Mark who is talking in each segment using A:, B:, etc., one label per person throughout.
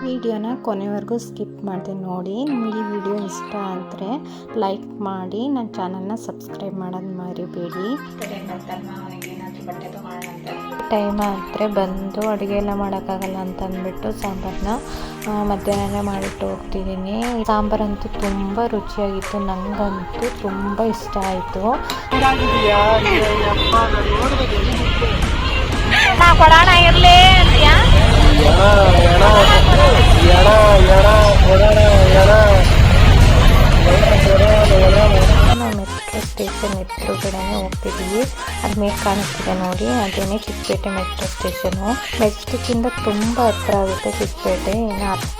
A: ವಿಡಿಯೋನ ಕೊನೆವರೆಗೂ ಸ್ಕಿಪ್ ಮಾಡಿದೆ ನೋಡಿ. ನಿಮಗೆ ಈ ವಿಡಿಯೋ ಇಷ್ಟ ಆದರೆ ಲೈಕ್ ಮಾಡಿ, ನನ್ನ ಚಾನಲ್ನ ಸಬ್ಸ್ಕ್ರೈಬ್ ಮಾಡೋದು ಮರಿಬೇಡಿ. ಟೈಮ್ ಆದರೆ ಬಂದು ಅಡುಗೆ ಎಲ್ಲ ಮಾಡೋಕ್ಕಾಗಲ್ಲ ಅಂತ ಅಂದ್ಬಿಟ್ಟು ಸಾಂಬಾರನ್ನ ಮಧ್ಯಾಹ್ನನೇ ಮಾಡಿಟ್ಟು ಹೋಗ್ತಿದ್ದೀನಿ. ಸಾಂಬಾರಂತೂ ತುಂಬ ರುಚಿಯಾಗಿತ್ತು, ನನಗಂತೂ ತುಂಬ ಇಷ್ಟ ಆಯಿತು. ಕೊಡೋಣ ಇರಲಿ ಅಂತೀಯಾ? ನಾವು ಮೆಟ್ರೋ ಸ್ಟೇಷನ್ ಎದುರುಗಡೆನೇ ಹೋಗ್ತಿದ್ದೀವಿ. ಅದು ಮೇಲೆ ಕಾಣಿಸ್ತಿದೆ ನೋಡಿ, ಅದೇನೇ ಚಿಕ್ಕಪೇಟೆ ಮೆಟ್ರೋ ಸ್ಟೇಷನು. ಮೆಟ್ರಿಕ್ಕಿಂದ ತುಂಬ ಹತ್ರ ಆಗುತ್ತೆ ಚಿಕ್ಕಪೇಟೆ.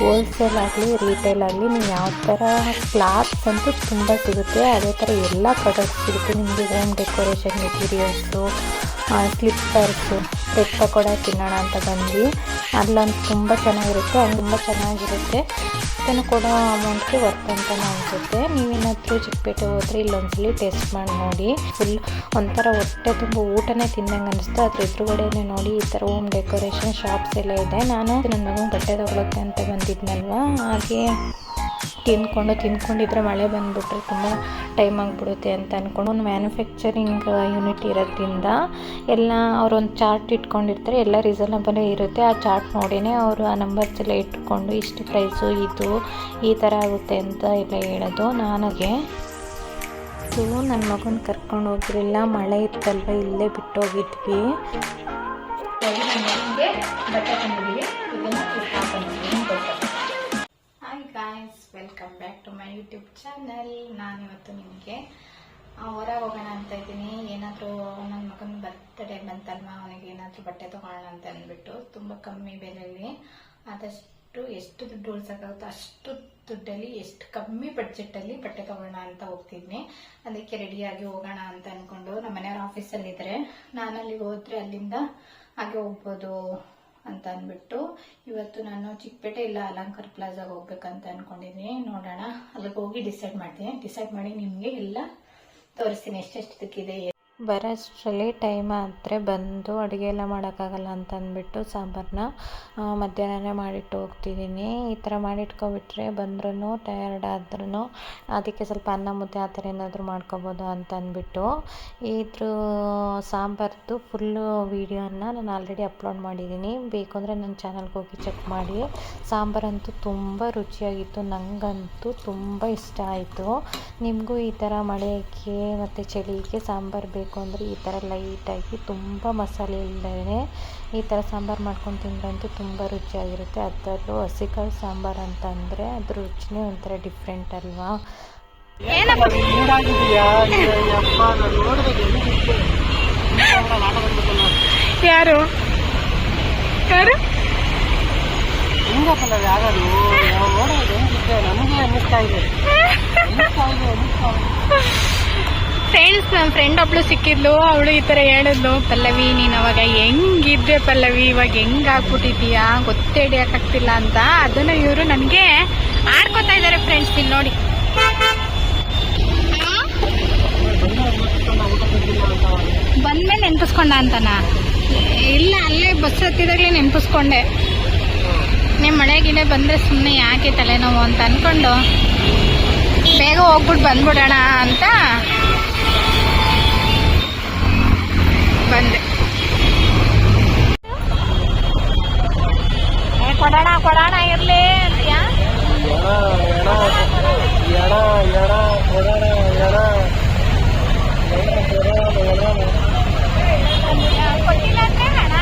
A: ಹೋಲ್ಸೇಲ್ ಆಗಲಿ ರಿಟೇಲ್ ಆಗಲಿ ನೀವು ಯಾವ ಥರ ಕ್ಲಾತ್ಸ್ ಅಂತೂ ತುಂಬ ಸಿಗುತ್ತೆ, ಅದೇ ಥರ ಎಲ್ಲ ಪ್ರಾಡಕ್ಟ್ಸ್ ಸಿಗುತ್ತೆ ನಿಮಗೆ. Home decoration materials, slippers, bread pakoda ತಿನ್ನೋಣ ಅಂತ ಬಂದ್ವಿ. ಅಲ್ಲಂತೂ ತುಂಬ ಚೆನ್ನಾಗಿರುತ್ತೆ, ತುಂಬ ಚೆನ್ನಾಗಿರುತ್ತೆ. ಇದನ್ನು ಕೊಡೋ ಅಮೌಂಟ್ಗೆ ವರ್ತ್ ಅಂತಲೇ ಅನಿಸುತ್ತೆ. ನೀವೇನಾದರೂ ಚಿಕ್ಕಪೇಟೆ ಹೋದರೆ ಇಲ್ಲೊಂದ್ಸಲಿ ಟೇಸ್ಟ್ ಮಾಡಿ ನೋಡಿ. ಫುಲ್ ಒಂಥರ ಹೊಟ್ಟೆ ತುಂಬ ಊಟನೇ ತಿನ್ನಂಗೆ ಅನಿಸ್ತು. ಅದ್ರ ಎದುರುಗಡೆನೇ ನೋಡಿ ಈ ಥರ ಹೋಮ್ ಡೆಕೋರೇಷನ್ ಶಾಪ್ಸ್ ಎಲ್ಲ ಇದೆ. ನಾನು ನನ್ನ ಮಗನ ಬಟ್ಟೆ ತೊಗೊಳಕ್ಕೆ ಅಂತ ಬಂದಿದ್ನಲ್ವ, ಹಾಗೆ ತಿಂದ್ಕೊಂಡಿದ್ರೆ ಮಳೆ ಬಂದುಬಿಟ್ರೆ ತುಂಬ ಟೈಮ್ ಆಗಿಬಿಡುತ್ತೆ ಅಂತ ಅಂದ್ಕೊಂಡು ಒಂದು ಮ್ಯಾನುಫ್ಯಾಕ್ಚರಿಂಗ್ ಯೂನಿಟ್ ಇರೋದ್ರಿಂದ ಎಲ್ಲ ಅವರೊಂದು ಚಾರ್ಟ್ ಇಟ್ಕೊಂಡಿರ್ತಾರೆ, ಎಲ್ಲ ರೀಸನಬಲೇ ಇರುತ್ತೆ. ಆ ಚಾರ್ಟ್ ನೋಡಿನೇ ಅವರು ಆ ನಂಬರ್ಸ್ ಎಲ್ಲ ಇಟ್ಕೊಂಡು ಇಷ್ಟು ಪ್ರೈಸು ಇದು ಈ ಥರ ಆಗುತ್ತೆ ಅಂತ ಎಲ್ಲ ಹೇಳೋದು. ನನಗೆ ನನ್ನ ಮಗನ ಕರ್ಕೊಂಡು ಹೋಗಿರಲಿಲ್ಲ, ಮಳೆ ಇತ್ತಲ್ವ, ಇಲ್ಲೇ ಬಿಟ್ಟೋಗಿದ್ವಿ. Hi guys, welcome back to my YouTube channel. ನಾನಿವತ್ತು ನಿಮಗೆ ಹೊರಗೆ ಹೋಗೋಣ ಅಂತ ಇದ್ದೀನಿ. ಏನಾದರೂ ನನ್ನ ಮಗನ ಬರ್ತ್ಡೇ ಬಂತಲ್ವ, ಅವನಿಗೆ ಏನಾದರೂ ಬಟ್ಟೆ ತೊಗೊಳ್ಳೋಣ ಅಂತ ಅಂದ್ಬಿಟ್ಟು ತುಂಬ ಕಮ್ಮಿ ಬೆಲೆಯಲ್ಲಿ, ಆದಷ್ಟು ಎಷ್ಟು ದುಡ್ಡು ಉಳಿಸೋಕ್ಕಾಗುತ್ತೋ ಅಷ್ಟು ದುಡ್ಡಲ್ಲಿ, ಎಷ್ಟು ಕಮ್ಮಿ ಬಡ್ಜೆಟಲ್ಲಿ ಬಟ್ಟೆ ತೊಗೊಳ್ಳೋಣ ಅಂತ ಹೋಗ್ತಿದ್ನಿ. ಅದಕ್ಕೆ ರೆಡಿಯಾಗಿ ಹೋಗೋಣ ಅಂತ ಅಂದ್ಕೊಂಡು, ನಮ್ಮ ಮನೆಯವ್ರ ಆಫೀಸಲ್ಲಿದ್ದಾರೆ, ನಾನು ಅಲ್ಲಿಗೆ ಹೋದರೆ ಅಲ್ಲಿಂದ ಹಾಗೆ ಹೋಗ್ಬೋದು ಅಂತ ಅಂದ್ಬಿಟ್ಟು ಇವತ್ತು ನಾನು ಚಿಕ್ಕಪೇಟೆ ಇಲ್ಲ ಅಲಂಕಾರ ಪ್ಲಾಜಾಗೆ ಹೋಗ್ಬೇಕಂತ ಅಂದ್ಕೊಂಡಿದ್ದೀನಿ. ನೋಡೋಣ, ಅಲ್ಲಿಗೆ ಹೋಗಿ ಡಿಸೈಡ್ ಮಾಡಿ ನಿಮಗೆ ಎಲ್ಲ ತೋರಿಸ್ತೀನಿ ಎಷ್ಟೆಷ್ಟಕ್ಕಿದೆ. ಬರೋಷ್ಟರಲ್ಲಿ ಟೈಮ್ ಆದರೆ ಬಂದು ಅಡುಗೆ ಎಲ್ಲ ಮಾಡೋಕ್ಕಾಗಲ್ಲ ಅಂತ ಅಂದ್ಬಿಟ್ಟು ಸಾಂಬಾರನ್ನ ಮಧ್ಯಾಹ್ನನೇ ಮಾಡಿಟ್ಟು ಹೋಗ್ತಿದ್ದೀನಿ. ಈ ಥರ ಮಾಡಿಟ್ಕೊಬಿಟ್ರೆ ಬಂದ್ರೂ ಟಯರ್ಡ್ ಆದ್ರೂ ಅದಕ್ಕೆ ಸ್ವಲ್ಪ ಅನ್ನ ಮುದ್ದೆ ಆ ಥರ ಏನಾದರೂ ಮಾಡ್ಕೊಬೋದು ಅಂತ ಅಂದ್ಬಿಟ್ಟು ಇದ್ರ ಸಾಂಬಾರ್ದು ಫುಲ್ಲು ವೀಡಿಯೋನ ನಾನು ಆಲ್ರೆಡಿ ಅಪ್ಲೋಡ್ ಮಾಡಿದ್ದೀನಿ. ಬೇಕು ಅಂದರೆ ನನ್ನ ಚಾನಲ್ಗೆ ಹೋಗಿ ಚೆಕ್ ಮಾಡಿ. ಸಾಂಬಾರಂತೂ ತುಂಬ ರುಚಿಯಾಗಿತ್ತು, ನನಗಂತೂ ತುಂಬ ಇಷ್ಟ ಆಯಿತು. ನಿಮಗೂ ಈ ಥರ ಮಳೆಗೆ ಮತ್ತು ಚಳಿಗೆ ಸಾಂಬಾರು ಬೇಕು ಅಂದರೆ ಈ ಥರ ಲೈಟಾಗಿ ತುಂಬ ಮಸಾಲೆ ಇಲ್ಲದೇ ಈ ಥರ ಸಾಂಬಾರು ಮಾಡ್ಕೊಂಡು ತಿಂದ್ರಂತೂ ತುಂಬ ರುಚಿಯಾಗಿರುತ್ತೆ. ಅದರಲ್ಲೂ ಹಸಿಕಾಳು ಸಾಂಬಾರು ಅಂತ ಅಂದರೆ ಅದ್ರ ರುಚಿನೇ ಒಂಥರ ಡಿಫ್ರೆಂಟ್ ಅಲ್ವಾ. ಯಾರು ಫ್ರೆಂಡ್ಸ್, ನನ್ನ ಫ್ರೆಂಡ್ ಒಬ್ಳು ಸಿಕ್ಕಿದ್ಲು, ಅವಳು ಈ ಥರ ಹೇಳಿದ್ಲು, ಪಲ್ಲವಿ ನೀನು ಅವಾಗ ಹೆಂಗಿದ್ದೆ ಪಲ್ಲವಿ, ಇವಾಗ ಹೆಂಗಾಗ್ಬಿಟ್ಟಿದ್ದೀಯಾ ಗೊತ್ತೇ ಹಿಡಿಯೋಕ್ಕಾಗ್ತಿಲ್ಲ ಅಂತ. ಅದನ್ನು ಇವರು ನನಗೆ ಆಡ್ಕೊತಾ ಇದ್ದಾರೆ ಫ್ರೆಂಡ್ಸ್. ಇಲ್ಲಿ ನೋಡಿ, ಬಂದ್ಮೇಲೆ ನೆನಪಿಸ್ಕೊಂಡ ಅಂತನಾ? ಇಲ್ಲ, ಅಲ್ಲೇ ಬಸ್ ಹತ್ತಿದಾಗಲೇ ನೆನಪಿಸ್ಕೊಂಡೆ. ನಿಮ್ಮ ಮಳೆ ಗಿಳೆ ಬಂದರೆ ಸುಮ್ಮನೆ ಯಾಕೆ ತಲೆನೋವು ಅಂತ ಅಂದ್ಕೊಂಡು ಬೇಗ ಹೋಗ್ಬಿಟ್ಟು ಬಂದ್ಬಿಡೋಣ ಅಂತ ಬಂದೆ. ಕೊಡೋಣ ಇರಲಿ ಅಂತೀಯಾ? ಕೊಟ್ಟಿಲ್ಲ ಅಂದ್ರೆ ಹಣ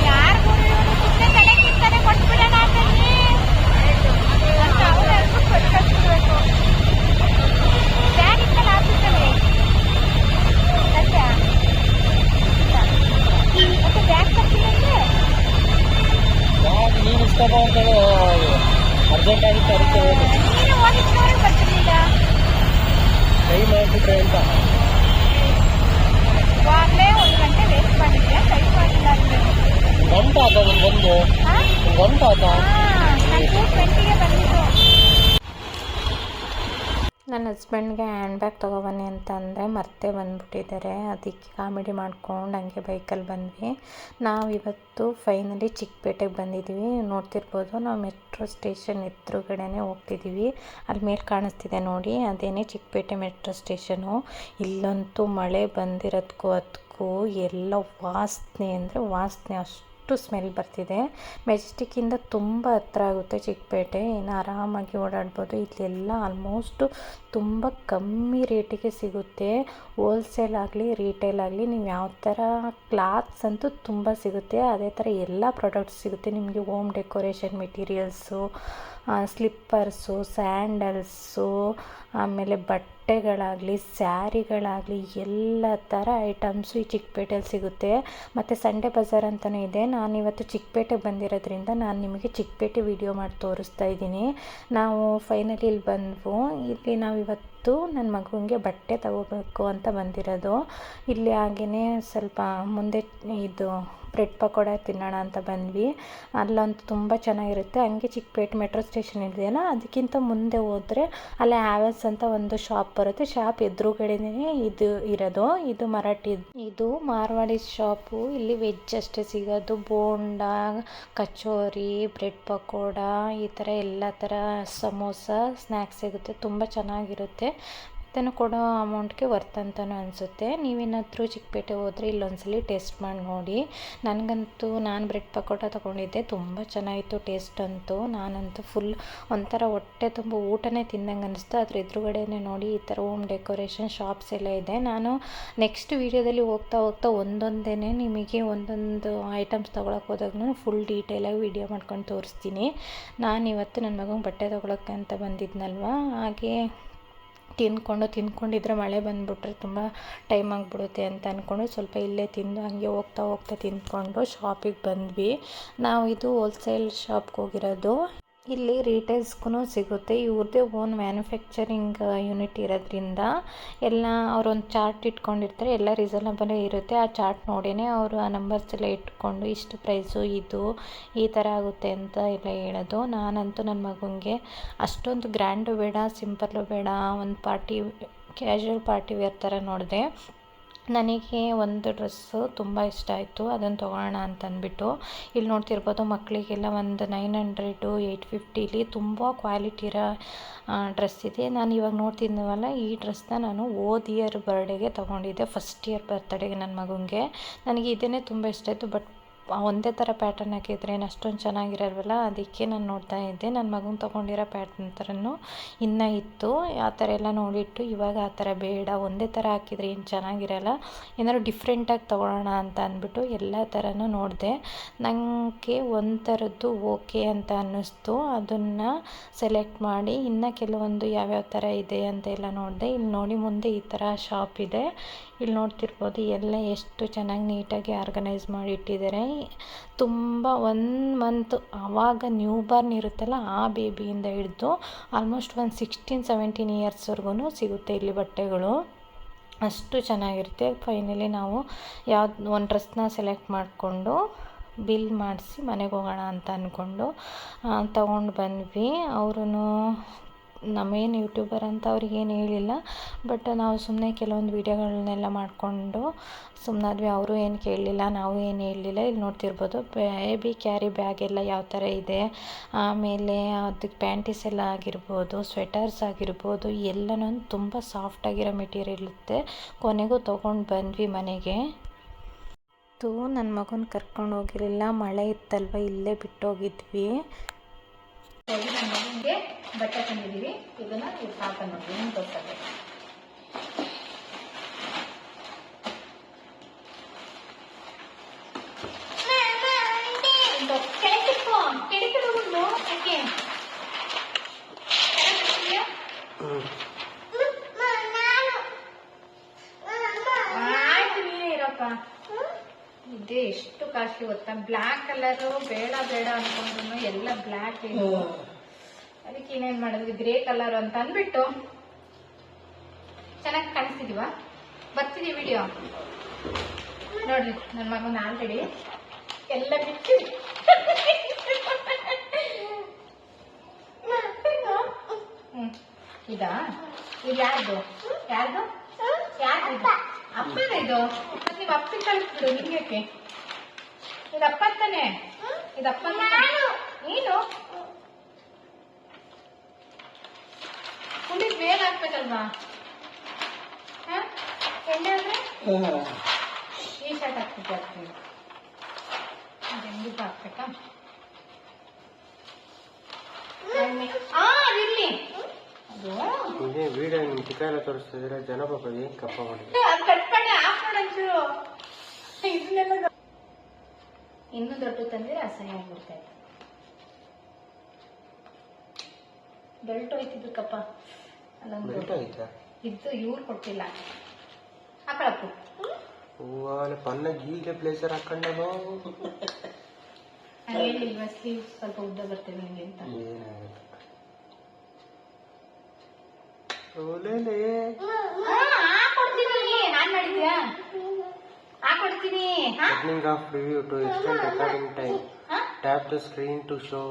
A: ಯಾರಿಗೂ ಸುಮ್ಮನೆ ತಲೆ ತಿಂತಾನೆ ಕೊಟ್ಬಿಡೋಣ ಅಂತಂದ್ರೆ ಕೊಟ್ಬಿಡ್ಬೇಕು. ಬ್ಯಾಗ್ ಇತ್ತಲ್ಲ ಆಫೀಸಲ್ಲಿ, ಮತ್ತೆ ಬ್ಯಾಗ್ ಕೊಡ್ತೀನಿ ಅಂದ್ರೆ ನೀನು ಇಷ್ಟ ಅರ್ಜೆಂಟ್ ಆಗಿತ್ತು, ಅದಕ್ಕೆ ನೀನು ಹೋಗಿದ್ದವ್ರಿಗೆ ಬರ್ತಿರ್ಲಿಲ್ಲ, ಕೈ ಮಾಡಿಬಿಟ್ರೆ ಅಂತ ಇವಾಗಲೇ 1 ಗಂಟೆ ವೇಸ್ಟ್ ಮಾಡಿದ್ದೆ. ಕೈ ಮಾಡಿಲ್ಲ ಅಂದರೆ ಗಂಟೆ ಆದ, ಒಂದು ಗಂಟೆ ಆದ. ನಾನು 2:20ಗೆ ಬಂದಿದ್ದು. ನನ್ನ ಹಸ್ಬೆಂಡ್ಗೆ ಹ್ಯಾಂಡ್ ಬ್ಯಾಗ್ ತೊಗೊಬನ್ನಿ ಅಂತ ಅಂದರೆ ಮರ್ತೇ ಬಂದುಬಿಟ್ಟಿದ್ದಾರೆ. ಅದಕ್ಕೆ ಕಾಮಿಡಿ ಮಾಡ್ಕೊಂಡು ಹಂಗೆ ಬೈಕಲ್ಲಿ ಬಂದ್ವಿ. ನಾವಿವತ್ತು ಫೈನಲಿ ಚಿಕ್ಕಪೇಟೆಗೆ ಬಂದಿದ್ದೀವಿ. ನೋಡ್ತಿರ್ಬೋದು, ನಾವು ಮೆಟ್ರೋ ಸ್ಟೇಷನ್ ಎದುರುಗಡೆನೇ ಹೋಗ್ತಿದ್ದೀವಿ. ಅಲ್ಲಿ ಮೇಲೆ ಕಾಣಿಸ್ತಿದೆ ನೋಡಿ, ಅದೇನೇ ಚಿಕ್ಕಪೇಟೆ ಮೆಟ್ರೋ ಸ್ಟೇಷನು. ಇಲ್ಲಂತೂ ಮಳೆ ಬಂದಿರೋದಕ್ಕೂ ಅದಕ್ಕೂ ಎಲ್ಲ ವಾಸನೆ ಅಂದರೆ ವಾಸನೆ, ಅಷ್ಟು ಸ್ಮೆಲ್ ಬರ್ತಿದೆ. ಮೆಜೆಸ್ಟಿಕ್ಕಿಂದ ತುಂಬ ಹತ್ರ ಆಗುತ್ತೆ ಚಿಕ್ಕಪೇಟೆ, ಇನ್ನು ಆರಾಮಾಗಿ ಓಡಾಡ್ಬೋದು. ಇಲ್ಲೆಲ್ಲ ಆಲ್ಮೋಸ್ಟು ತುಂಬ ಕಮ್ಮಿ ರೇಟಿಗೆ ಸಿಗುತ್ತೆ. ಹೋಲ್ಸೇಲ್ ಆಗಲಿ ರಿಟೇಲ್ ಆಗಲಿ, ನೀವು ಯಾವ ಥರ ಕ್ಲಾತ್ಸ್ ಅಂತೂ ತುಂಬ ಸಿಗುತ್ತೆ. ಅದೇ ಥರ ಎಲ್ಲ ಪ್ರಾಡಕ್ಟ್ಸ್ ಸಿಗುತ್ತೆ ನಿಮಗೆ. Home decoration materials, slippers, sandals, ಆಮೇಲೆ ಬಟ್ಟೆಗಳಾಗಲಿ, ಸ್ಯಾರಿಗಳಾಗಲಿ, ಎಲ್ಲ ಥರ ಐಟಮ್ಸು ಈ ಚಿಕ್ಕಪೇಟೆಯಲ್ಲಿ ಸಿಗುತ್ತೆ. ಮತ್ತು ಸಂಡೇ ಬಜಾರ್ ಅಂತಲೂ ಇದೆ. ನಾನಿವತ್ತು ಚಿಕ್ಕಪೇಟೆಗೆ ಬಂದಿರೋದ್ರಿಂದ ನಾನು ನಿಮಗೆ ಚಿಕ್ಕಪೇಟೆ ವಿಡಿಯೋ ಮಾಡಿ ತೋರಿಸ್ತಾ ಇದ್ದೀನಿ. ನಾವು ಫೈನಲಿ ಇಲ್ಲಿ ಬಂದ್ವು. ಇಲ್ಲಿ ನಾವಿವತ್ತು ನನ್ನ ಮಗುವಿಗೆ ಬಟ್ಟೆ ತಗೋಬೇಕು ಅಂತ ಬಂದಿರೋದು. ಇಲ್ಲಿ ಹಾಗೆಯೇ ಸ್ವಲ್ಪ ಮುಂದೆ ಇದು ಬ್ರೆಡ್ ಪಕೋಡ ತಿನ್ನೋಣ ಅಂತ ಬಂದ್ವಿ. ಅಲ್ಲಂತೂ ತುಂಬ ಚೆನ್ನಾಗಿರುತ್ತೆ. ಹಂಗೆ ಚಿಕ್ಕಪೇಟೆ ಮೆಟ್ರೋ ಸ್ಟೇಷನ್ ಇದೆಯಲ್ಲ, ಅದಕ್ಕಿಂತ ಮುಂದೆ ಹೋದರೆ ಅಲ್ಲೇ ಹ್ಯಾವೆಲ್ಸ್ ಅಂತ ಒಂದು ಶಾಪ್ ಬರುತ್ತೆ. ಶಾಪ್ ಎದುರುಗಡೆನೇ ಇದು ಇರೋದು. ಇದು ಇದು ಮಾರ್ವಾಡಿ ಶಾಪು. ಇಲ್ಲಿ ವೆಜ್ ಅಷ್ಟೇ ಸಿಗೋದು. ಬೋಂಡ, ಕಚೋರಿ, ಬ್ರೆಡ್ ಪಕೋಡ, ಈ ಥರ ಎಲ್ಲ ಥರ ಸಮೋಸ, ಸ್ನ್ಯಾಕ್ಸ್ ಸಿಗುತ್ತೆ. ತುಂಬ ಚೆನ್ನಾಗಿರುತ್ತೆ. ಮತ್ತು ಕೊಡೋ ಅಮೌಂಟ್ಗೆ ವರ್ತ್ ಅಂತಲೂ ಅನಿಸುತ್ತೆ. ನೀವೇನಾದರೂ ಚಿಕ್ಕಪೇಟೆ ಹೋದರೆ ಇಲ್ಲೊಂದ್ಸಲಿ ಟೇಸ್ಟ್ ಮಾಡಿ ನೋಡಿ. ನನಗಂತೂ ನಾನು ಬ್ರೆಡ್ ಪಕೋಡ ತೊಗೊಂಡಿದ್ದೆ, ತುಂಬ ಚೆನ್ನಾಗಿತ್ತು ಟೇಸ್ಟ್ ಅಂತೂ. ನಾನಂತೂ ಫುಲ್ ಒಂಥರ ಹೊಟ್ಟೆ ತುಂಬ ಊಟನೇ ತಿಂದಂಗೆ ಅನ್ನಿಸ್ತು. ಅದ್ರ ಎದುರುಗಡೆನೇ ನೋಡಿ ಈ ಥರ ಹೋಮ್ ಡೆಕೋರೇಷನ್ ಶಾಪ್ಸ್ ಎಲ್ಲ ಇದೆ. ನಾನು ನೆಕ್ಸ್ಟ್ ವೀಡಿಯೋದಲ್ಲಿ ಹೋಗ್ತಾ ಒಂದೊಂದೇ ನಿಮಗೆ ಒಂದೊಂದು ಐಟಮ್ಸ್ ತೊಗೊಳಕ್ಕೆ ಹೋದಾಗೂ ಫುಲ್ ಡೀಟೇಲಾಗಿ ವೀಡಿಯೋ ಮಾಡ್ಕೊಂಡು ತೋರಿಸ್ತೀನಿ. ನಾನಿವತ್ತು ನನ್ನ ಮಗಂಗೆ ಬಟ್ಟೆ ತೊಗೊಳಕ್ಕೆ ಅಂತ ಬಂದಿದ್ನಲ್ವ, ಹಾಗೆ ತಿಂದ್ಕೊಂಡಿದ್ರೆ ಮಳೆ ಬಂದುಬಿಟ್ರೆ ತುಂಬ ಟೈಮ್ ಆಗಿಬಿಡುತ್ತೆ ಅಂತ ಅಂದ್ಕೊಂಡು ಸ್ವಲ್ಪ ಇಲ್ಲೇ ತಿಂದು ಹಂಗೆ ಹೋಗ್ತಾ ತಿಂದ್ಕೊಂಡು ಶಾಪಿಗೆ ಬಂದ್ವಿ. ನಾವು ಇದು ಹೋಲ್ಸೇಲ್ ಶಾಪ್ಗೆ ಹೋಗಿರೋದು. ಇಲ್ಲಿ ರಿಟೇಲ್ಸ್ಗೂ ಸಿಗುತ್ತೆ. ಇವ್ರದ್ದೇ ಓನ್ ಮ್ಯಾನುಫ್ಯಾಕ್ಚರಿಂಗ್ ಯೂನಿಟ್ ಇರೋದ್ರಿಂದ ಎಲ್ಲ ಅವರೊಂದು ಚಾರ್ಟ್ ಇಟ್ಕೊಂಡಿರ್ತಾರೆ. ಎಲ್ಲ ರೀಸನಬಲೇ ಇರುತ್ತೆ. ಆ ಚಾರ್ಟ್ ನೋಡಿಯೇ ಅವರು ಆ ನಂಬರ್ಸ್ ಎಲ್ಲ ಇಟ್ಕೊಂಡು ಇಷ್ಟು ಪ್ರೈಸು, ಇದು ಈ ಥರ ಆಗುತ್ತೆ ಅಂತ ಎಲ್ಲ ಹೇಳೋದು. ನಾನಂತೂ ನನ್ನ ಮಗುನಿಗೆ ಅಷ್ಟೊಂದು ಗ್ರ್ಯಾಂಡು ಬೇಡ, ಸಿಂಪಲ್ಲು ಬೇಡ, ಒಂದು ಕ್ಯಾಶುವಲ್ ಪಾರ್ಟಿ ವೇರ್ ಥರ ನೋಡಿದೆ. ನನಗೆ ಒಂದು ಡ್ರೆಸ್ಸು ತುಂಬ ಇಷ್ಟ ಆಯಿತು, ಅದನ್ನು ತೊಗೊಳ್ಳೋಣ ಅಂತಂದ್ಬಿಟ್ಟು. ಇಲ್ಲಿ ನೋಡ್ತಿರ್ಬೋದು, ಮಕ್ಕಳಿಗೆಲ್ಲ ಒಂದು 900, 850 ತುಂಬ ಕ್ವಾಲಿಟಿ ಇರೋ ಡ್ರೆಸ್ ಇದೆ. ನಾನು ಇವಾಗ ನೋಡ್ತಿದ್ನವಲ್ಲ, ಈ ಡ್ರೆಸ್ನ ನಾನು ಹೋದ ಇಯರ್ ಬರ್ಡೇಗೆ ತೊಗೊಂಡಿದ್ದೆ, ಫಸ್ಟ್ ಇಯರ್ ಬರ್ತಡೆಗೆ ನನ್ನ ಮಗುನಿಗೆ. ನನಗೆ ಇದನ್ನೇ ತುಂಬ ಇಷ್ಟ ಆಯಿತು. ಬಟ್ ಒಂದೇ ಥರ ಪ್ಯಾಟರ್ನ್ ಹಾಕಿದ್ರೆ ಅಷ್ಟೊಂದು ಚೆನ್ನಾಗಿರಲ್ವಲ್ಲ, ಅದಕ್ಕೆ ನಾನು ನೋಡ್ತಾ ಇದ್ದೆ. ನನ್ನ ಮಗನ ತೊಗೊಂಡಿರೋ ಪ್ಯಾಟರ್ನ್ ಥರನೂ ಇನ್ನೂ ಇತ್ತು. ಆ ಥರ ಎಲ್ಲ ನೋಡಿಟ್ಟು ಇವಾಗ ಆ ಥರ ಬೇಡ, ಒಂದೇ ಥರ ಹಾಕಿದರೆ ಏನು ಚೆನ್ನಾಗಿರಲ್ಲ, ಏನಾದ್ರು ಡಿಫ್ರೆಂಟಾಗಿ ತೊಗೊಳ್ಳೋಣ ಅಂತ ಅಂದ್ಬಿಟ್ಟು ಎಲ್ಲ ಥರನೂ ನೋಡಿದೆ. ನನಗೆ ಒಂದು ಥರದ್ದು ಓಕೆ ಅಂತ ಅನ್ನಿಸ್ತು. ಅದನ್ನು ಸೆಲೆಕ್ಟ್ ಮಾಡಿ ಇನ್ನು ಕೆಲವೊಂದು ಯಾವ್ಯಾವ ಥರ ಇದೆ ಅಂತೆಲ್ಲ ನೋಡಿದೆ. ಇಲ್ಲಿ ನೋಡಿ, ಮುಂದೆ ಈ ಥರ ಶಾಪ್ ಇದೆ. ಇಲ್ಲಿ ನೋಡ್ತಿರ್ಬೋದು, ಎಲ್ಲ ಎಷ್ಟು ಚೆನ್ನಾಗಿ ನೀಟಾಗಿ ಆರ್ಗನೈಸ್ ಮಾಡಿ ಇಟ್ಟಿದ್ದಾರೆ. ತುಂಬ 1 ಮಂತ್ ಆವಾಗ ನ್ಯೂ ಬಾರ್ನ್ ಇರುತ್ತಲ್ಲ, ಆ ಬೇಬಿಯಿಂದ ಹಿಡಿದು ಆಲ್ಮೋಸ್ಟ್ ಒಂದು 16-17 ಇಯರ್ಸ್ವರೆಗೂ ಸಿಗುತ್ತೆ ಇಲ್ಲಿ ಬಟ್ಟೆಗಳು. ಅಷ್ಟು ಚೆನ್ನಾಗಿರುತ್ತೆ. ಫೈನಲಿ ನಾವು ಒಂದು ಡ್ರೆಸ್ನ ಸೆಲೆಕ್ಟ್ ಮಾಡಿಕೊಂಡು ಬಿಲ್ ಮಾಡಿಸಿ ಮನೆಗೆ ಹೋಗೋಣ ಅಂತ ಅಂದ್ಕೊಂಡು ತಗೊಂಡು ಬಂದ್ವಿ. ಅವರು ನಮ್ಮೇನು ಯೂಟ್ಯೂಬರ್ ಅಂತ ಅವ್ರಿಗೇನು ಹೇಳಿಲ್ಲ, ಬಟ್ ನಾವು ಸುಮ್ಮನೆ ಕೆಲವೊಂದು ವೀಡಿಯೋಗಳನ್ನೆಲ್ಲ ಮಾಡಿಕೊಂಡು ಸುಮ್ಮನಾದ್ವಿ. ಅವರು ಏನು ಕೇಳಲಿಲ್ಲ, ನಾವು ಏನು ಹೇಳಲಿಲ್ಲ. ಇಲ್ಲಿ ನೋಡ್ತಿರ್ಬೋದು, ಬೇಬಿ ಕ್ಯಾರಿ ಬ್ಯಾಗ್ ಎಲ್ಲ ಯಾವ ಥರ ಇದೆ, ಆಮೇಲೆ ಅದಕ್ಕೆ ಪ್ಯಾಂಟೀಸ್ ಎಲ್ಲ ಆಗಿರ್ಬೋದು, ಸ್ವೆಟರ್ಸ್ ಆಗಿರ್ಬೋದು, ಎಲ್ಲನೂ ತುಂಬ ಸಾಫ್ಟಾಗಿರೋ ಮೆಟೀರಿಯಲ್ ಇರುತ್ತೆ. ಕೊನೆಗೂ ತೊಗೊಂಡು ಬಂದ್ವಿ ಮನೆಗೆ. ನನ್ನ ಮಗನ ಕರ್ಕೊಂಡು ಹೋಗಿರಲಿಲ್ಲ, ಮಳೆ ಇತ್ತಲ್ವ, ಇಲ್ಲೇ ಬಿಟ್ಟೋಗಿದ್ವಿ. ನನ್ನ ಮಗನಿಗೆ ಬಟ್ಟೆ ತಂದಿದ್ದೀವಿ. ಇದನ್ನು ಸಾಕ ನೋಡಿ, ಏನು ಗೊತ್ತಾಗ ಆಯ್ತು, ನೀನೇ ಇರಪ್ಪ. ಇದೇ ಎಷ್ಟು ಕಾಸ್ಟ್ಲಿ ಗೊತ್ತಾ? ಬ್ಲ್ಯಾಕ್ ಕಲರು ಬೇಡ ಅನ್ಕೊಂಡ್ರು ಎಲ್ಲ ಬ್ಲ್ಯಾಕ್ ಇದೆ. ಅದಕ್ಕೆ ಏನೇನ್ ಮಾಡಿದ್ವಿ, ಗ್ರೇ ಕಲರ್ ಅಂತ ಅಂದ್ಬಿಟ್ಟು. ಚೆನ್ನಾಗಿ ಕಾಣಿಸ್ತಿದೀವ? ಬರ್ತಿದೀವಿ ವಿಡಿಯೋ ನೋಡ್ರಿ. ನನ್ನ ಮಗನ ಆಲ್ರೆಡಿ ಎಲ್ಲ ಬಿಟ್ಟು ಇದಾ ಇದು ಯಾರ್ದು ಯಾರ್ದು ಯಾರ್ದು ಅಪ್ಪನ ಇದು ಮತ್ತೆ ನೀವು ಅಪ್ಪನ ಕಳಿಸ್ಬಿಡು ನಿಂಗೆ ಇದು ಅಪ್ಪ ಅಂತಾನೆ ಇದು ಅಪ್ಪ ನೀನು ಕುಂಡಿದ್ ಬೇಗ ಹಾಕ್ಬೇಕಲ್ವಾ ಎಣ್ಣೆ ಅಂದ್ರೆ ಈ ಶರ್ಟ್ ಹಾಕ್ಬಿಟ್ಟು ಅದೆಂದಿದ್ದು ಹಾಕ್ಬೇಕಾ ಇರ್ಲಿ
B: ಇದೇ ವಿಡಿಯೋ ನಿಮ್ ಚಿಕ್ಕ ಎಲ್ಲ ತೋರಿಸ್ತಿದ್ರೆ ಜನ ಪಾಪ ಏನ್ ಕಪ್ಪ ಮಾಡಿ
A: ಇನ್ನೂ ದೊಡ್ಡ ತಂದ್ರೆ ಅಸಹ್ಯ ಆಗ್ಬಿಡ್ತಾ ಇತ್ತು ಬೆಲ್ಟ್ ಹೋಯ್ತಿದ್ದಕ್ಕಪ್ಪ ಇದ್ದು ಇವ್ರು ಕೊಟ್ಟಿಲ್ಲ ಹಾಕಳಪ್ಪು
B: ಪನ್ನಾಗ ಈಗಲೇ ಬ್ಲೇಸರ್ ಹಾಕೊಂಡೇನೋ
A: ಹೇಳಿಲ್ವಾ ಸ್ಲೀವ್ ಸ್ವಲ್ಪ ಉದ್ದ ಬರ್ತೇನೆ ನಿಂಗೆ ಅಂತ
B: ಏನಾಗುತ್ತೆ
A: ನಾನ್ ಮಾಡಿದ್ಯಾ ಹಾಕೊಡ್ತೀನಿ
B: Opening of preview to extend recording time. Tap the screen to show.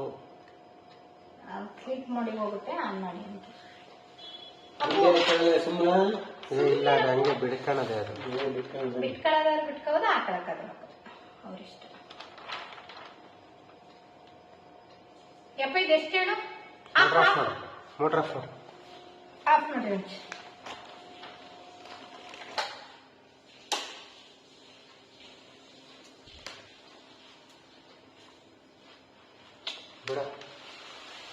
A: Click ಮಾಡಿ ಹೋಗುತ್ತೆ ಆನ್ ಮಾಡಿ ಅಂತ
B: ಇಲ್ಲ ಅದು ಹಂಗೆ ಬಿಡ್ಕೊಳ್ಳೋದೇ ಅದು
A: ಬಿಟ್ಕೊಳ್ಳೋದಾದ್ರೆ ಬಿಟ್ಕೋದು ಹಾಕೊಳಕ್ಕಾಗಲ್ಲ ಅವ್ರಿಷ್ಟ ಯಪ್ಪ ಇದು ಎಷ್ಟು ಹೇಳು
B: ಮೋಟ್ರ್ ಆಫ್
A: ಆಫ್ ನೋಡಿ
B: ಬಿಡ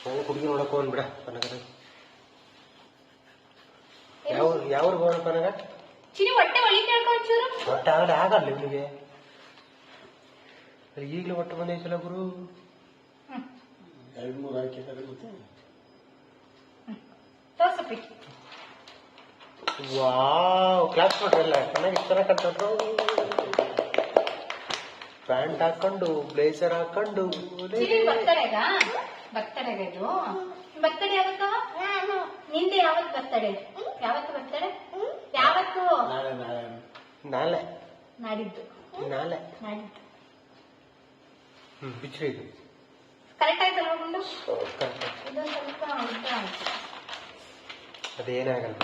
B: ನಾನು ಹುಡುಗಿ ನೋಡಕ್ ಹೋಗ್ ಬಿಡ ಪನಗ ಯಾವ ಹೋಗೋಣ ಪನಗ
A: ಚಿನಿ ಹೊಟ್ಟೆ ಒಳಿ ಕೇಳ್ಕೊಂಚೂರು
B: ಹೊಟ್ಟೆ ಆಗಲ್ಲ ಆಗಲ್ಲ ಇವನಿಗೆ ಈಗಲೂ ಹೊಟ್ಟೆ ಬಂದೈತಲ್ಲ ಗುರು 2-3 ಹಾಕಿದ್ರೆ ಮತ್ತೆ
A: ತೋರ್ಸಪ್ಪಿ
B: ವಾವ್ ಕ್ಲಾಸ್ ಮಾಡ್ರಲ್ಲ ಚೆನ್ನಾಗಿ ಚೆನ್ನಾಗಿ ಕಟ್ಬಿಟ್ರು ಪ್ಯಾಂಟ್ ಹಾಕೊಂಡು ಬ್ಲೇಸರ್ ಹಾಕೊಂಡು
A: ಬರ್ತಡೆಗ ಇದು ಬರ್ತಡೆ ಯಾವತ್ತು ನಿಂದೆ ಯಾವತ್ತು ಬರ್ತಡೆ ಯಾವತ್ತು ಬರ್ತಡೆ ಯಾವತ್ತು
B: ನಾಳೆ
A: ನಾಡಿದ್ದು
B: ನಾಳೆ
A: ನಾಡಿದ್ದು
B: ಬಿಚ್ರಿ ಇದು
A: ಕರೆಕ್ಟ್ ಆಯ್ತಲ್ಲ ನೋಡ್ಕೊಂಡು
B: ಕರೆಕ್ಟ್
A: ಇದು ಸ್ವಲ್ಪ ಉದ್ದ ಆಯ್ತು
B: ಅದೇನಾಗಲ್ಲ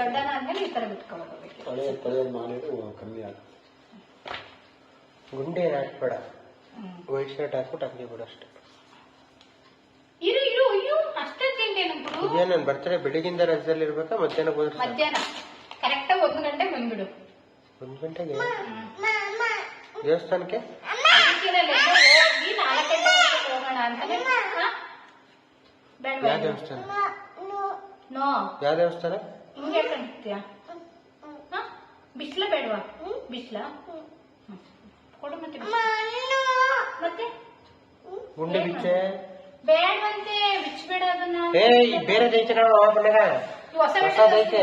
A: ದೊಡ್ಡನಾದ್ಮೇಲೆ ಈ ತರ ಬಿಟ್ಕೊಳ್ಳೋದು
B: ಕಮ್ಮಿ ಆಗುತ್ತೆ ಗುಂಡೆ ಏನು ಹಾಕ್ಬೇಡ ವೈಟ್ ಶರ್ಟ್ ಹಾಕ್ಬಿಟ್ಟು ಹಂಗೆ ಬಿಡು ಅಷ್ಟೇ
A: ಇರು ಇರು ಅಯ್ಯೋ ಅಷ್ಟೇ ತಿಂಡೇನು
B: ಇದೇ ನನ್ನ ಬರ್ತಡೇ ಬೆಳಿಗ್ಗಿಂದ ರಜದಲ್ಲಿ ಇರ್ಬೇಕಾ ಮಧ್ಯಾಹ್ನ ಹೋದ್ರೆ
A: ಮಧ್ಯಾಹ್ನ ಕರೆಕ್ಟ್ 1 ಗಂಟೆಗೆ ಬಂದ್ಬಿಡು
B: 1 ಗಂಟೆಗೆ ದೇವಸ್ಥಾನಕ್ಕೆ
A: ಹೋಗಿ 4 ಗಂಟೆಗೆ ಹೋಗೋಣ ಅಂತಾನೆ
B: ಯಾವ ದೇವಸ್ಥಾನ
A: ನೋ
B: ಯಾವ ದೇವಸ್ಥಾನ
A: ಹಿಂಗೆ ಕಾಣ್ತೀಯ ಬಿಸ್ಲ ಬೇಡವಾ ಬಿಸ್ಲ ಕೊಡು ಮತ್ತೆ ಮತ್ತೆ
B: ಗುಂಡೆ ಬಿಚ್ಚೆ
A: ಬೇಡವಂತೆ ಬಿಚ್ಚಬೇಡ ಅದನ್ನ
B: ಏ ಬೇರೆ ದೈತೆ ಕಣ ಹೊಸದೈತೆ